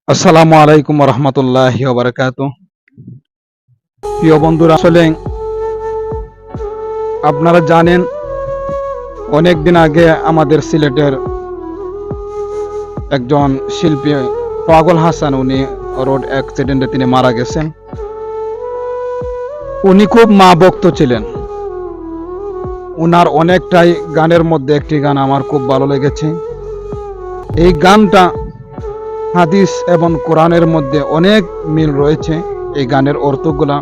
আসসালামু আলাইকুম রহমতুল্লাহি ওয়া বারাকাতুহু। প্রিয় বন্ধুরা, আসলে আপনারা জানেন অনেক দিন আগে আমাদের সিলেটের একজন শিল্পী পাগল হাসান, উনি রোড অ্যাক্সিডেন্টে তিনি মারা গেছেন। উনি খুব মা ভক্ত ছিলেন। উনার অনেকটাই গানের মধ্যে একটি গান আমার খুব ভালো লেগেছে। এই গানটা হাদিস এবং কোরআনের মধ্যে অনেক মিল রয়েছে। এই গানের অর্থগুলা,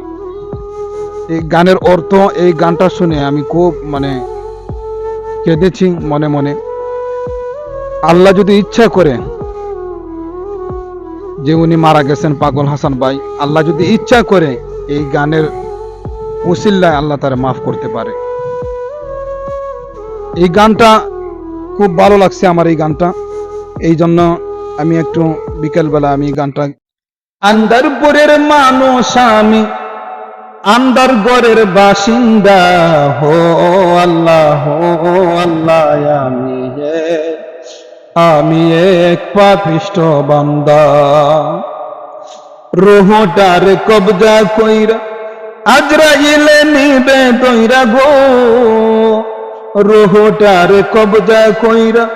এই গানের অর্থ, এই গানটা শুনে আমি খুব কেঁদেছি মনে মনে। আল্লাহ যদি ইচ্ছা করে, যে উনি মারা গেছেন পাগল হাসান ভাই, আল্লাহ যদি ইচ্ছা করে এই গানের উসিল্লায় আল্লাহ তারে মাফ করতে পারে। এই গানটা খুব ভালো লাগছে আমার, এই গানটা। এই জন্য আমি একটু বিকেলবেলা আমি গানটা, আন্দারপুরের মানুষ আমি, আন্দার গড়ের বাসিন্দা, হো আল্লাহ, হো আল্লাহ, আমি এক পাপিষ্ঠ বান্দা। রোহটার কবজা কইরা আজরাইলে নিবে দইরা গো, রোহটার কবজা কইরা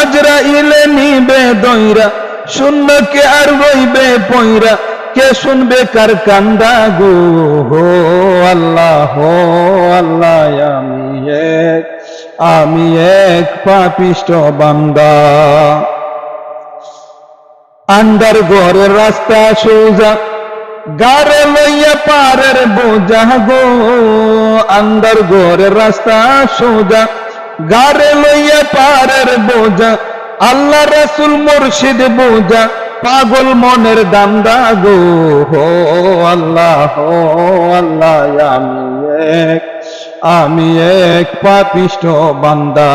আজরাইলে নিবে দইরা, শূন্য কে আর রইবে পয়রা, কে শুনবে কার কান্দা গো, হো আল্লাহ, হো আল্লাহ, আমি এক পাপিষ্ঠ বান্দা। আন্দার ঘরের রাস্তা সোজা, গারে লইয়া পারের বোঝা গো, আন্দার ঘরের রাস্তা সোজা, গারে লইয়া পারের বোঝা, আল্লাহ রাসূল মুর্শিদ বোঝা, পাগল মনের দান্দা গো, হো আল্লাহ, হো আল্লাহ, আমি এক পাপিষ্ঠ বান্দা।